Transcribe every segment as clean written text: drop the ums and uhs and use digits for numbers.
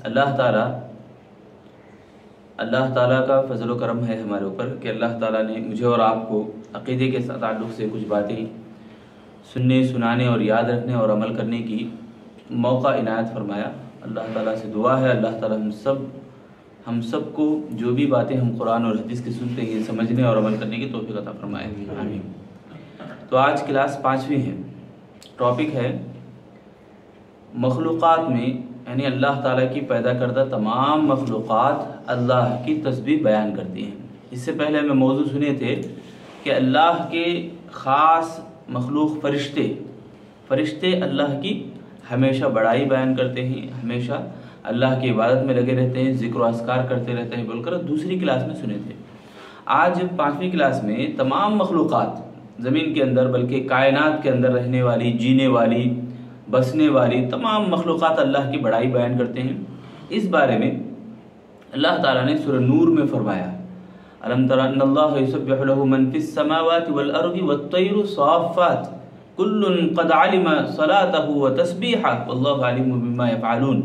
اللہ تعالیٰ کا فضل و کرم ہے ہمارے اوپر کہ اللہ تعالیٰ نے مجھے اور آپ کو عقیدے کے تعلق سے کچھ باتیں سننے، سنانے اور یاد رکھنے اور عمل کرنے کی موقع عنایت فرمایا۔ اللہ تعالیٰ سے دعا ہے اللہ تعالیٰ ہم سب کو جو بھی باتیں ہم قرآن اور حدیث کی سنتے ہیں سمجھنے اور عمل کرنے کی توفیق عطا فرمائے، آمین۔ تو آج کلاس 5ویں ہے، ٹاپک ہے مخلوقات میں، یعنی اللہ تعالیٰ کی پیدا کردہ تمام مخلوقات اللہ کی تسبیح بیان کرتی ہیں۔ اس سے پہلے ہمیں موضوع سنے تھے کہ اللہ کے خاص مخلوق فرشتے اللہ کی ہمیشہ بڑائی بیان کرتے ہیں، ہمیشہ اللہ کی عبادت میں لگے رہتے ہیں، ذکر و اذکار کرتے رہتے ہیں بول کر دوسری کلاس میں سنے تھے۔ آج 5ویں کلاس میں تمام مخلوقات زمین کے اندر بلکہ کائنات کے اندر رہنے والی، جینے والی، بسنے والی تمام مخلوقات اللہ کی بڑائی بیان کرتے ہیں۔ اس بارے میں اللہ تعالیٰ نے سورہ نور میں فرمایا، الم تر ان اللہ یسبح له من فی السماوات والارض والطیر صافات کل قد علم صلاته وتسبیحہ واللہ علیم بما یفعلون۔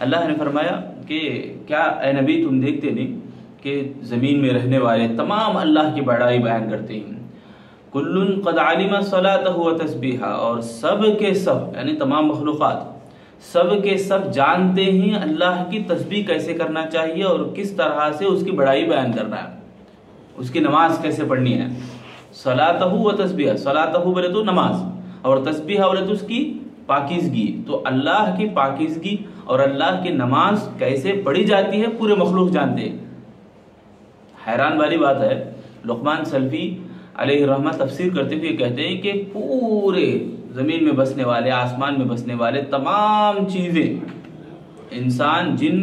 اللہ نے فرمایا کہ کیا اے نبی تم دیکھتے نہیں کہ زمین میں رہنے والے تمام اللہ کی بڑائی بیان کرتے ہیں، کل قد علم صلاته وتسبیحہ، اور سب کے سب یعنی تمام مخلوقات سب کے سب جانتے ہیں اللہ کی تسبیح کیسے کرنا چاہیے اور کس طرح سے اس کی بڑائی بیان کرنا ہے، اس کی نماز کیسے پڑھنی ہے۔ صلاته وتسبیحہ، صلاته بولے تو نماز، اور تسبیحہ بولے تو اس کی پاکیزگی۔ تو اللہ کی پاکیزگی اور اللہ کی نماز کیسے پڑھی جاتی ہے پورے مخلوق جانتے ہیں۔ حیران والی بات ہے، لقمان سلفی علیہ الرحمہ تفسیر کرتے ہوئے کہتے ہیں کہ پورے زمین میں بسنے والے، آسمان میں بسنے والے تمام چیزیں، انسان، جن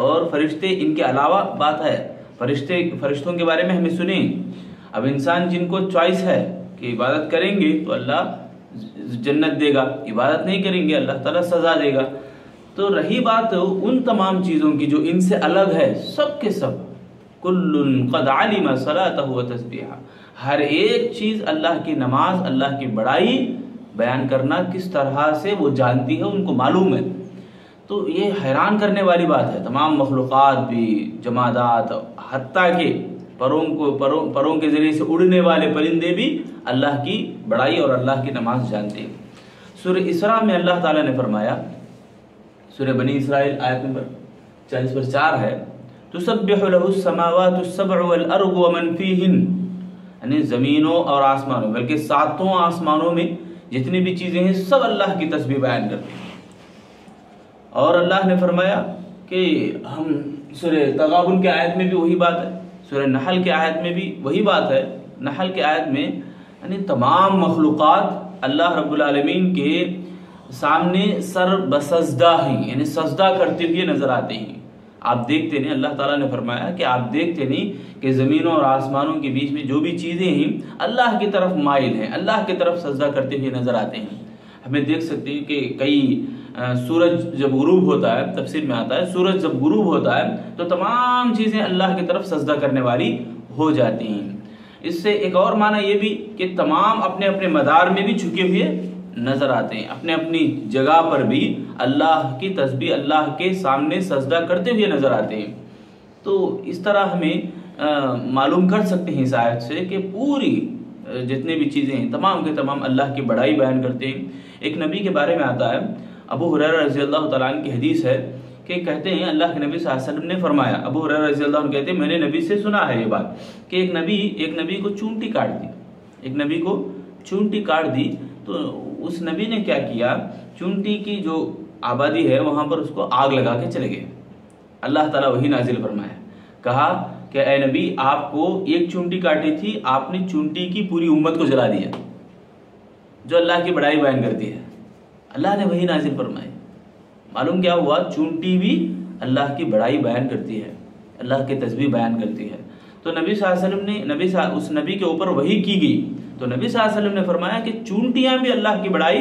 اور فرشتے، ان کے علاوہ بات ہے فرشتوں کے بارے میں ہمیں سنیں۔ اب انسان جن کو چوائس ہے کہ عبادت کریں گے تو اللہ جنت دے گا، عبادت نہیں کریں گے اللہ تعالیٰ سزا دے گا۔ تو رہی بات ان تمام چیزوں کی جو ان سے الگ ہے، سب کے سب کل قد علم صلاته وتسبیحہ، ہر ایک چیز اللہ کی نماز، اللہ کی بڑائی بیان کرنا کس طرح سے وہ جانتی ہے، ان کو معلوم ہے۔ تو یہ حیران کرنے والی بات ہے، تمام مخلوقات بھی، جمادات، حتیٰ کہ پروں کے ذریعے سے اڑنے والے پرندے بھی اللہ کی بڑائی اور اللہ کی نماز جانتے ہیں۔ سورہ اسراء میں اللہ تعالیٰ نے فرمایا، سورہ بنی اسرائیل آیت نمبر 40/4 ہے، تسبح له السماوات السبع والارض ومن فیہن، یعنی زمینوں اور آسمانوں بلکہ 7 آسمانوں میں جتنی بھی چیزیں ہیں سب اللہ کی تسبیح بیان کرتے ہیں۔ اور اللہ نے فرمایا کہ ہم سورہ تغابن کے آیت میں بھی وہی بات ہے، سورہ نحل کے آیت میں بھی وہی بات ہے۔ نحل کے آیت میں یعنی تمام مخلوقات اللہ رب العالمین کے سامنے سر بسجدہ ہیں، یعنی سجدہ کرتے ہوئے نظر آتے ہیں۔ آپ دیکھتے نہیں، اللہ تعالیٰ نے فرمایا کہ آپ دیکھتے نہیں کہ زمینوں اور آسمانوں کے بیچ میں جو بھی چیزیں ہیں اللہ کی طرف مائل ہیں، اللہ کی طرف سجدہ کرتے ہوئے نظر آتے ہیں۔ ہمیں دیکھ سکتے ہیں کہ کئی سورج جب غروب ہوتا ہے، تفسیر میں آتا ہے سورج جب غروب ہوتا ہے تو تمام چیزیں اللہ کی طرف سجدہ کرنے والی ہو جاتی ہیں۔ اس سے ایک اور معنی یہ بھی کہ تمام اپنے اپنے مدار میں بھی جھکے ہوئے نظر آتے ہیں، اپنے اپنی جگہ پر بھی اللہ کی تسبیح، اللہ کے سامنے سجدہ کرتے ہوئے نظر آتے ہیں۔ تو اس طرح ہمیں معلوم کر سکتے ہیں اس آیت سے کہ پوری جتنے بھی چیزیں ہیں تمام کے تمام اللہ کی بڑائی بیان کرتے ہیں۔ ایک نبی کے بارے میں آتا ہے، ابو ہریرہ رضی اللہ تعالیٰ عنہ کی حدیث ہے کہ کہتے ہیں اللہ کے نبی صلی اللہ علیہ وسلم نے فرمایا، ابو ہریرہ رضی اللہ عنہ کہتے ہیں میں نے نبی سے سنا ہے یہ بات کہ ایک نبی کو چونٹی کاٹ دی، ایک نبی کو چونٹی کاٹ دی تو اس نبی نے کیا کیا، چونٹی کی جو آبادی ہے وہاں پر اس کو آگ لگا کے چلے گئے۔ اللہ تعالیٰ وہی نازل فرمایا، کہا کہ اے نبی آپ کو ایک چونٹی کاٹی تھی، آپ نے چونٹی کی پوری امت کو جلا دیا، جو اللہ کی بڑائی بیان کرتی ہے۔ اللہ نے وہی نازل فرمائی۔ معلوم کیا ہوا، چونٹی بھی اللہ کی بڑائی بیان کرتی ہے، اللہ کی تسبیح بیان کرتی ہے۔ تو نبی صلی اللہ علیہ وسلم نے اس نبی کے اوپر وحی کی گئی تو نبی صلی اللہ علیہ وسلم نے فرمایا کہ چونٹیاں بھی اللہ کی بڑائی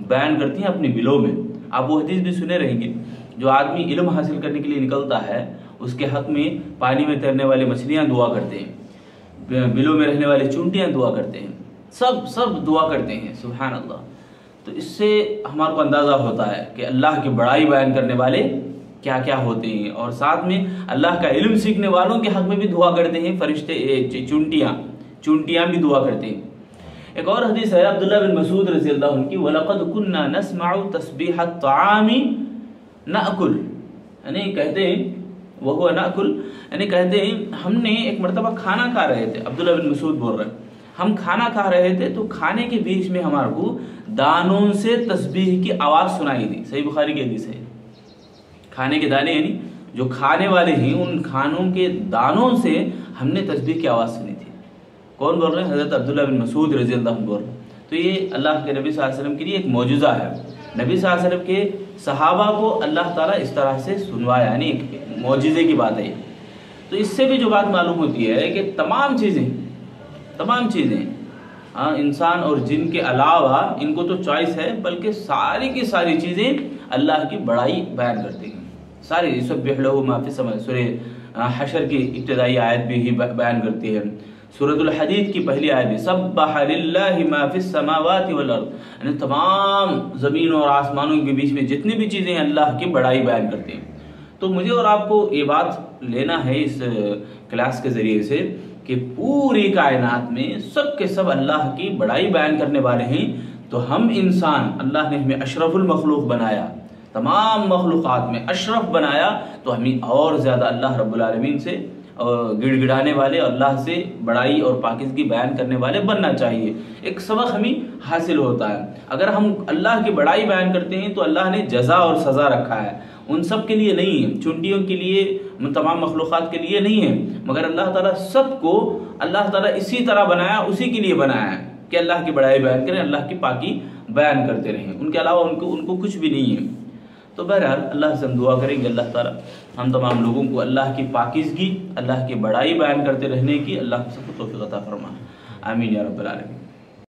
بیان کرتی ہیں اپنی بلوں میں۔ آپ وہ حدیث بھی سنے رہیں گے، جو آدمی علم حاصل کرنے کے لیے نکلتا ہے اس کے حق میں پانی میں تیرنے والے مچھلیاں دعا کرتے ہیں، بلوں میں رہنے والے چونٹیاں دعا کرتے ہیں، سب دعا کرتے ہیں، سبحان اللہ۔ تو اس سے ہمارے کو اندازہ ہوتا ہے کہ اللہ کی بڑائی بیان کرنے والے کیا کیا ہوتے ہیں، اور ساتھ میں اللہ کا علم سیکھنے والوں کے حق میں بھی دعا کرتے ہیں فرشتے، چونٹیاں بھی دعا کرتے ہیں۔ ایک اور حدیث ہے عبداللہ بن مسعود رضی اللہ عنہ کی، وَلَقَدْ كُنَّا نَسْمَعُ تَسْبِيحَ الطَّعَامِ نَأْكُلُ، یعنی کہتے ہیں وَهُوَ نَأْكُلُ، یعنی کہتے ہیں ہم نے ایک مرتبہ کھانا کھا رہے تھے، عبداللہ بن مسعود بول رہے ہیں ہم کھانا کھا رہے تھے تو کھانے کے بیچ میں ہمارے کو دانوں سے تسبیح کی آواز سنائی دی۔ صحیح بخاری کی حدیث ہے، کھانے کے دانے یعنی جو کھانے والے ہیں ان کھانوں کے دانوں سے ہم نے تسبیح کی آواز سنی تھی۔ کون بول رہے ہیں؟ حضرت عبداللہ بن مسعود رضی اللہ عنہ بول رہے ہیں۔ تو یہ اللہ کے نبی صلی اللہ علیہ وسلم کے لیے ایک معجزہ ہے، نبی صلی اللہ علیہ وسلم کے صحابہ کو اللہ تعالیٰ اس طرح سے سنوایا، یعنی ایک معجزے کی بات ہے۔ تو اس سے بھی جو بات معلوم ہوتی ہے کہ تمام چیزیں انسان اور جن کے علاوہ ان کو تو چوائس ہے، بلکہ ساری کی ساری چیزیں اللہ کی بڑائی بیان کرتی ہیں، ساری یسبح لہ ما فی السماء، سورہ حشر کی ابتدائی آیت بھی بیان کرتی ہے، سورۃ الحدید کی پہلی آیت بھی سبح للہ ما فی السماوات والارض، یعنی تمام زمینوں اور آسمانوں کے بیچ میں جتنی بھی چیزیں اللہ کی بڑائی بیان کرتی ہیں۔ تو مجھے اور آپ کو یہ بات لینا ہے اس کلاس کے ذریعے سے کہ پوری کائنات میں سب کے سب اللہ کی بڑائی بیان کرنے والے ہیں، تو ہم انسان، اللہ نے ہمیں اشرف المخلوق بنایا، تمام مخلوقات میں اشرف بنایا، تو ہمیں اور زیادہ اللہ رب العالمین سے گڑ گڑانے والے، اللہ سے بڑائی اور پاکیزگی بیان کرنے والے بننا چاہیے۔ ایک سبق ہمیں حاصل ہوتا ہے، اگر ہم اللہ کی بڑائی بیان کرتے ہیں تو اللہ نے جزا اور سزا رکھا ہے، ان سب کے لیے نہیں ہے، چونٹیوں کے لیے، تمام مخلوقات کے لیے نہیں ہے، مگر اللہ تعالیٰ سب کو اللہ تعالیٰ اسی طرح بنایا، اسی کے لیے بنایا ہے کہ اللہ کی بڑائی بیان کریں، اللہ کی پاکی بیان کرتے رہیں، ان کے علاوہ ان کو کچھ بھی نہیں ہے۔ تو بہرحال اللہ سے ہم دعا کریں گے اللہ تعالیٰ ہم تمام لوگوں کو اللہ کی پاکیزگی، اللہ کی بڑائی بیان کرتے رہنے کی اللہ سب کو توفیق عطا فرمائے، آمین یا رب العالمین۔